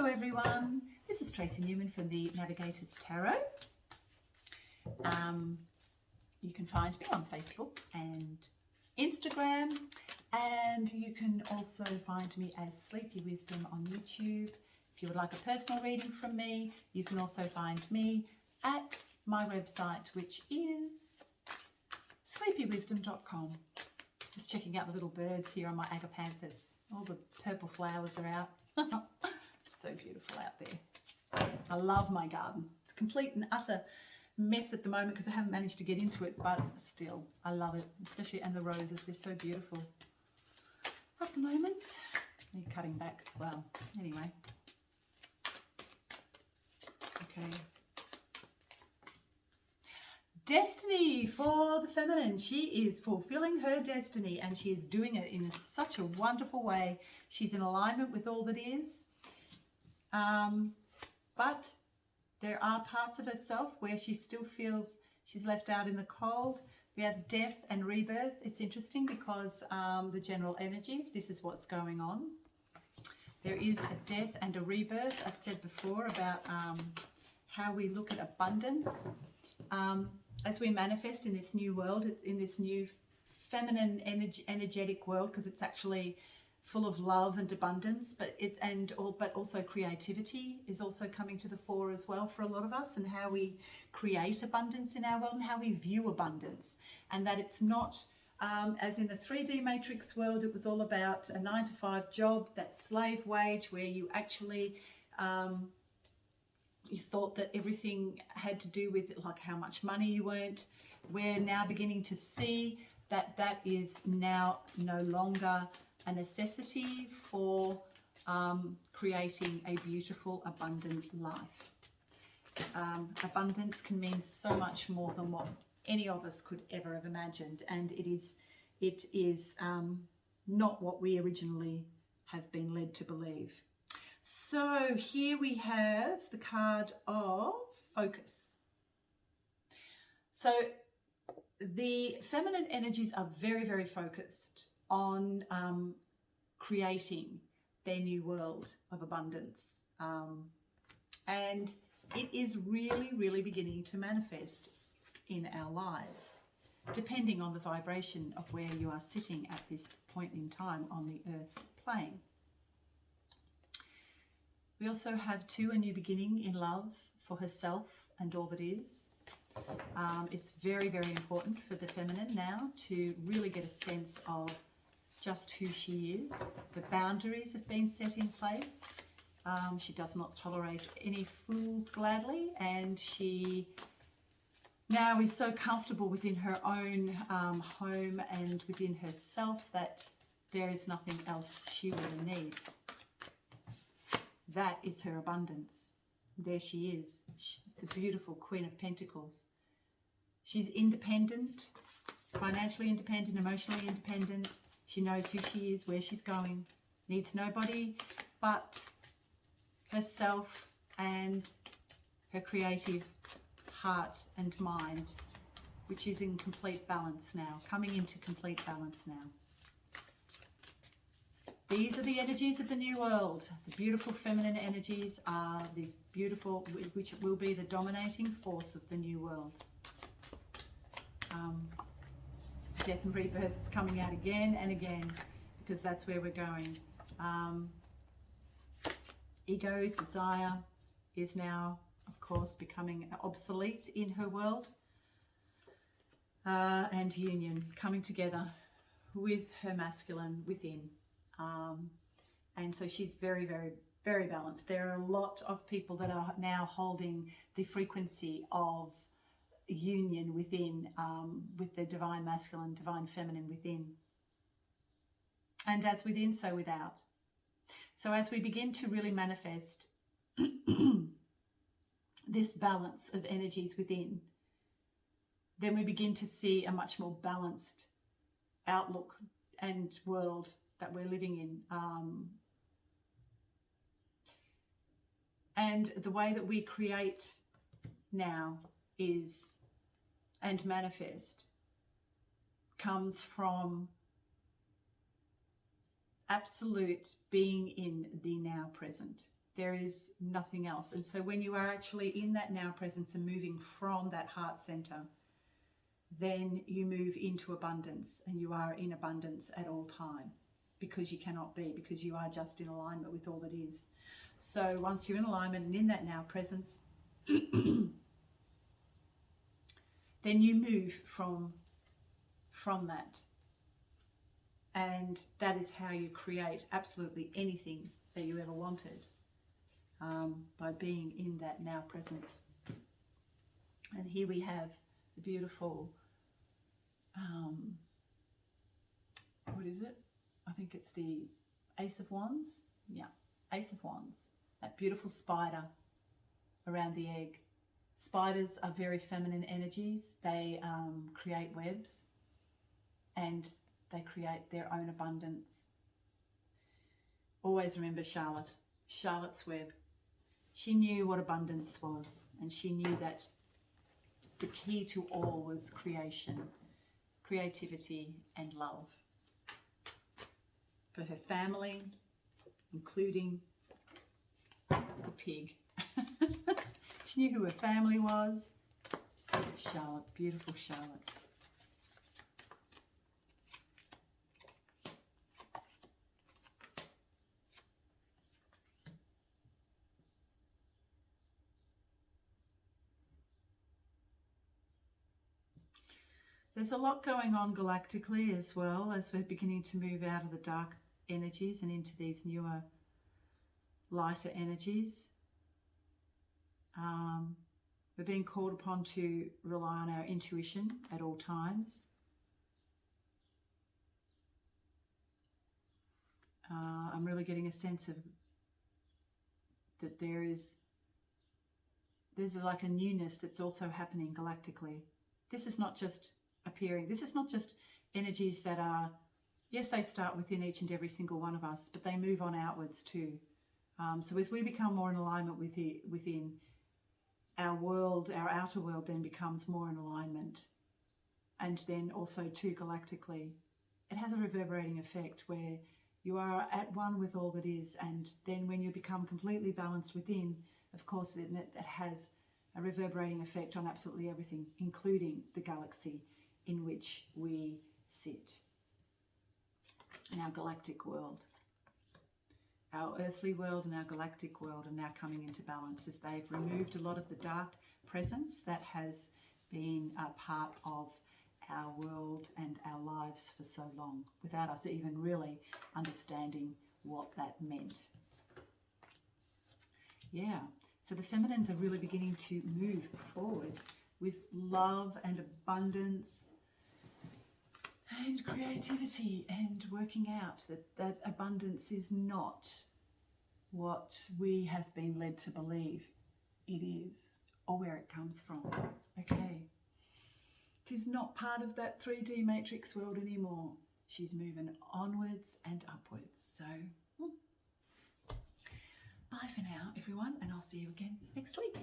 Hello everyone, this is Tracy Newman from the Navigators Tarot. You can find me on Facebook and Instagram, and you can also find me as Sleepy Wisdom on YouTube. If you would like a personal reading from me, you can also find me at my website, which is sleepywisdom.com. Just checking out the little birds here on my agapanthus. All the purple flowers are out. So beautiful out there. I love my garden. It's a complete and utter mess at the moment because I haven't managed to get into it, but still, I love it, especially, and the roses, they're so beautiful at the moment. They're cutting back as well. Anyway. Okay. Destiny for the feminine. She is fulfilling her destiny, and she is doing it in such a wonderful way. She's in alignment with all that is. But there are parts of herself where she still feels she's left out in the cold. We have death and rebirth. It's interesting because the general energies, this is what's going on. There is a death and a rebirth. I've said before about how we look at abundance. As we manifest in this new world, in this new feminine energetic world, because it's actually full of love and abundance, but also creativity is also coming to the fore as well for a lot of us, and how we create abundance in our world and how we view abundance, and that it's not as in the 3D matrix world. It was all about a 9-to-5 job, that slave wage, where you actually you thought that everything had to do with like how much money you earned. We're now beginning to see that that is now no longer a necessity for creating a beautiful, abundant life. Abundance can mean so much more than what any of us could ever have imagined, and it is not what we originally have been led to believe. So here we have the card of focus. So the feminine energies are very, very focused on creating their new world of abundance. And it is really, really beginning to manifest in our lives, depending on the vibration of where you are sitting at this point in time on the earth plane. We also have a new beginning in love for herself and all that is. It's very, very important for the feminine now to really get a sense of just who she is. The boundaries have been set in place. She does not tolerate any fools gladly, and she now is so comfortable within her own home and within herself that there is nothing else she really needs. That is her abundance. There she is, the beautiful Queen of Pentacles. She's independent, financially independent, emotionally independent. She knows who she is, where she's going, needs nobody but herself and her creative heart and mind, which is in complete balance now, coming into complete balance now. These are the energies of the new world. The beautiful feminine energies are the beautiful, which will be the dominating force of the new world. Death and rebirth is coming out again and again, because that's where we're going. Ego, desire is now, of course, becoming obsolete in her world. And union, coming together with her masculine within. And so she's very, very, very balanced. There are a lot of people that are now holding the frequency of union within, with the divine masculine, divine feminine within. And as within, so without. So as we begin to really manifest this balance of energies within, then we begin to see a much more balanced outlook and world that we're living in. And the way that we create now is, and manifest, comes from absolute being in the now present. There is nothing else. And so when you are actually in that now presence and moving from that heart center, then you move into abundance, and you are in abundance at all times, because you cannot be, because you are just in alignment with all that is. So once you're in alignment and in that now presence, then you move from that. And that is how you create absolutely anything that you ever wanted, by being in that now presence. And here we have the beautiful, what is it? I think it's the Ace of Wands. Yeah, Ace of Wands. That beautiful spider around the egg. Spiders are very feminine energies. They create webs, and they create their own abundance. Always remember Charlotte, Charlotte's Web. She knew what abundance was, and she knew that the key to all was creation, creativity, and love. For her family, including the pig. She knew who her family was. Charlotte, beautiful Charlotte. There's a lot going on galactically as well, as we're beginning to move out of the dark energies and into these newer, lighter energies. We're being called upon to rely on our intuition at all times. I'm really getting a sense of that there's like a newness that's also happening galactically. This is not just appearing. This is not just energies that are, yes, they start within each and every single one of us, but they move on outwards too. So as we become more in alignment within our world, our outer world then becomes more in alignment. And then also too galactically, it has a reverberating effect where you are at one with all that is, and then when you become completely balanced within, of course, it has a reverberating effect on absolutely everything, including the galaxy in which we sit. In our galactic world. Our earthly world and our galactic world are now coming into balance as they've removed a lot of the dark presence that has been a part of our world and our lives for so long, without us even really understanding what that meant. Yeah, so the feminines are really beginning to move forward with love and abundance and creativity, and working out that abundance is not what we have been led to believe it is, or where it comes from. Okay. It is not part of that 3D matrix world anymore. She's moving onwards and upwards. So, bye for now, everyone, and I'll see you again next week.